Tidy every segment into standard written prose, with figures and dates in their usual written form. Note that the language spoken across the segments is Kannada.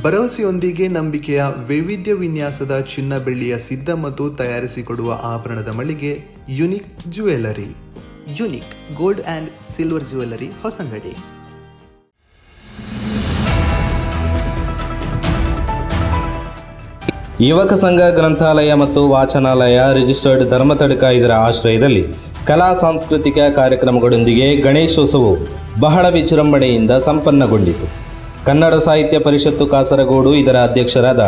ಭರವಸೆಯೊಂದಿಗೆ ನಂಬಿಕೆಯ ವೈವಿಧ್ಯ ವಿನ್ಯಾಸದ ಚಿನ್ನ ಬೆಳ್ಳಿಯ ಸಿದ್ಧ ಮತ್ತು ತಯಾರಿಸಿಕೊಡುವ ಆಭರಣದ ಮಳಿಗೆ unique jewellery. Unique gold and silver jewellery, Hosangadi. ಯುವಕ ಸಂಘ ಗ್ರಂಥಾಲಯ ಮತ್ತು ವಾಚನಾಲಯ ರಿಜಿಸ್ಟರ್ಡ್ ಧರ್ಮತಡಕ ಇದರ ಆಶ್ರಯದಲ್ಲಿ ಕಲಾ ಸಾಂಸ್ಕೃತಿಕ ಕಾರ್ಯಕ್ರಮಗಳೊಂದಿಗೆ ಗಣೇಶೋತ್ಸವವು ಬಹಳ ವಿಜೃಂಭಣೆಯಿಂದ ಸಂಪನ್ನಗೊಂಡಿತು. ಕನ್ನಡ ಸಾಹಿತ್ಯ ಪರಿಷತ್ತು ಕಾಸರಗೋಡು ಇದರ ಅಧ್ಯಕ್ಷರಾದ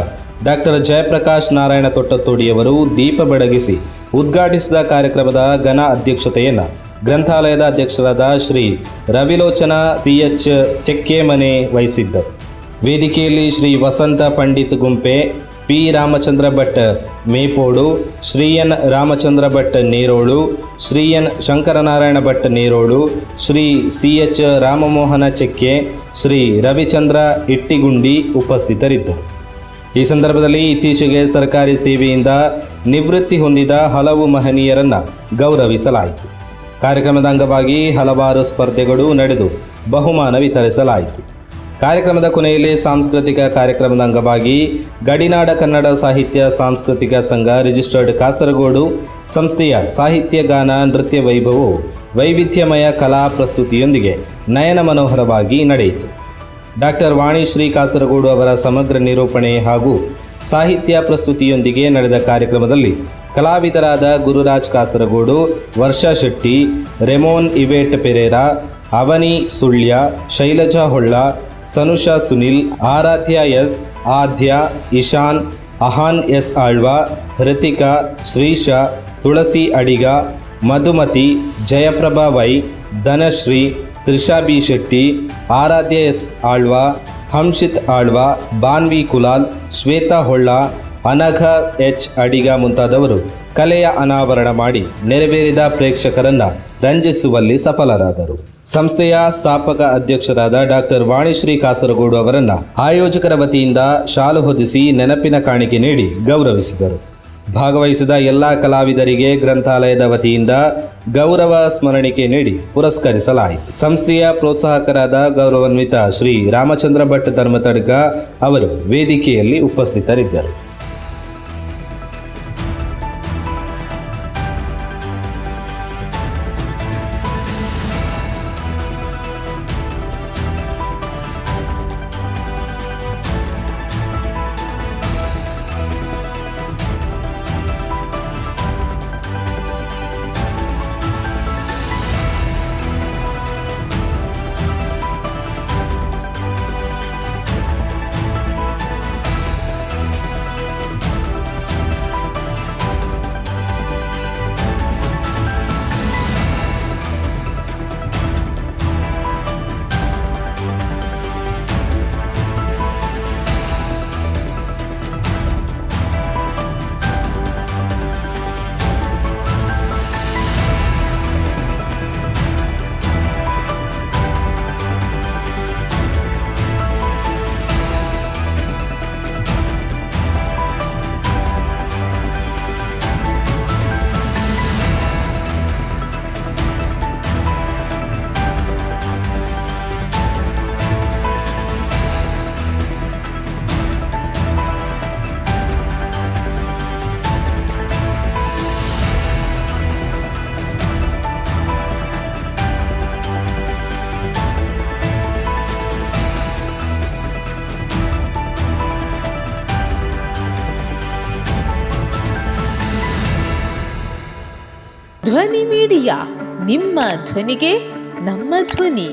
ಡಾಕ್ಟರ್ ಜಯಪ್ರಕಾಶ್ ನಾರಾಯಣ ತೊಟ್ಟತ್ತೋಡಿಯವರು ದೀಪ ಬೆಳಗಿಸಿ ಉದ್ಘಾಟಿಸಿದ ಕಾರ್ಯಕ್ರಮದ ಘನ ಅಧ್ಯಕ್ಷತೆಯನ್ನು ಗ್ರಂಥಾಲಯದ ಅಧ್ಯಕ್ಷರಾದ ಶ್ರೀ ರವಿಲೋಚನ CH ಚೆಕ್ಕೆಮನೆ ವಹಿಸಿದ್ದರು. ವೇದಿಕೆಯಲ್ಲಿ Shri Vasanta Pandit Gumpe, P. Ramachandra Bhat Mepodu, Shri N Ramachandra Bhat Nerolu, Shri N Shankaranarayana Bhat Nerolu, Shri CH Ramamohana Chekke, Shri Ravichandra ಇಟ್ಟಿಗುಂಡಿ ಉಪಸ್ಥಿತರಿದ್ದರು. ಈ ಸಂದರ್ಭದಲ್ಲಿ ಇತ್ತೀಚೆಗೆ ಸರ್ಕಾರಿ ಸೇವೆಯಿಂದ ನಿವೃತ್ತಿ ಹೊಂದಿದ ಹಲವು ಮಹನೀಯರನ್ನು ಗೌರವಿಸಲಾಯಿತು. ಕಾರ್ಯಕ್ರಮದ ಅಂಗವಾಗಿ ಹಲವಾರು ಸ್ಪರ್ಧೆಗಳು ನಡೆದು ಬಹುಮಾನ ವಿತರಿಸಲಾಯಿತು. ಕಾರ್ಯಕ್ರಮದ ಕೊನೆಯಲ್ಲಿ ಸಾಂಸ್ಕೃತಿಕ ಕಾರ್ಯಕ್ರಮದ ಅಂಗವಾಗಿ ಗಡಿನಾಡ ಕನ್ನಡ ಸಾಹಿತ್ಯ ಸಾಂಸ್ಕೃತಿಕ ಸಂಘ ರಿಜಿಸ್ಟರ್ಡ್ ಕಾಸರಗೋಡು ಸಂಸ್ಥೆಯ ಸಾಹಿತ್ಯ ಗಾನ ನೃತ್ಯ ವೈಭವವು ವೈವಿಧ್ಯಮಯ ಕಲಾ ಪ್ರಸ್ತುತಿಯೊಂದಿಗೆ ನಯನ ಮನೋಹರವಾಗಿ ನಡೆಯಿತು. ಡಾಕ್ಟರ್ ವಾಣಿಶ್ರೀ ಕಾಸರಗೋಡು ಅವರ ಸಮಗ್ರ ನಿರೂಪಣೆ ಹಾಗೂ ಸಾಹಿತ್ಯ ಪ್ರಸ್ತುತಿಯೊಂದಿಗೆ ನಡೆದ ಕಾರ್ಯಕ್ರಮದಲ್ಲಿ ಕಲಾವಿದರಾದ ಗುರುರಾಜ್ ಕಾಸರಗೋಡು, ವರ್ಷಾ ಶೆಟ್ಟಿ, ರೆಮೋನ್ ಇವೇಟ್ ಪೆರೇರಾ, ಅವನಿ ಸುಳ್ಯ, ಶೈಲಜಾ ಹೊಳ್ಳ, ಸನುಷಾ ಸುನಿಲ್, ಆರಾಧ್ಯ ಎಸ್, ಆದ್ಯ, ಇಶಾನ್, ಅಹಾನ್ ಎಸ್ ಆಳ್ವಾ, ಹೃತಿಕಾ, ಶ್ರೀಶಾ, ತುಳಸಿ ಅಡಿಗ, ಮಧುಮತಿ, ಜಯಪ್ರಭಾ ವೈ, ಧನಶ್ರೀ, ತ್ರಿಷಾ ಬಿ ಶೆಟ್ಟಿ, ಆರಾಧ್ಯ ಎಸ್ ಆಳ್ವಾ, ಹಂಶಿತ್ ಆಳ್ವಾ, ಬಾನ್ವಿ ಕುಲಾಲ್, ಶ್ವೇತಾ ಹೊಳ್ಳ, ಅನಘ H ಅಡಿಗ ಮುಂತಾದವರು ಕಲೆಯ ಅನಾವರಣ ಮಾಡಿ ನೆರವೇರಿದ ಪ್ರೇಕ್ಷಕರನ್ನು ರಂಜಿಸುವಲ್ಲಿ ಸಫಲರಾದರು. ಸಂಸ್ಥೆಯ ಸ್ಥಾಪಕ ಅಧ್ಯಕ್ಷರಾದ ಡಾಕ್ಟರ್ ವಾಣಿಶ್ರೀ ಕಾಸರಗೋಡು ಅವರನ್ನು ಆಯೋಜಕರ ವತಿಯಿಂದ ಶಾಲು ಹೊದಿಸಿ ನೆನಪಿನ ಕಾಣಿಕೆ ನೀಡಿ ಗೌರವಿಸಿದರು. ಭಾಗವಹಿಸಿದ ಎಲ್ಲ ಕಲಾವಿದರಿಗೆ ಗ್ರಂಥಾಲಯದ ವತಿಯಿಂದ ಗೌರವ ಸ್ಮರಣಿಕೆ ನೀಡಿ ಪುರಸ್ಕರಿಸಲಾಯಿತು. ಸಂಸ್ಥೆಯ ಪ್ರೋತ್ಸಾಹಕರಾದ ಗೌರವಾನ್ವಿತ ಶ್ರೀ ರಾಮಚಂದ್ರ ಭಟ್ ಧರ್ಮತಡ್ಕ ಅವರು ವೇದಿಕೆಯಲ್ಲಿ ಉಪಸ್ಥಿತರಿದ್ದರು. ಧ್ವನಿ ಮೀಡಿಯಾ, ನಿಮ್ಮ ಧ್ವನಿಗೆ ನಮ್ಮ ಧ್ವನಿ.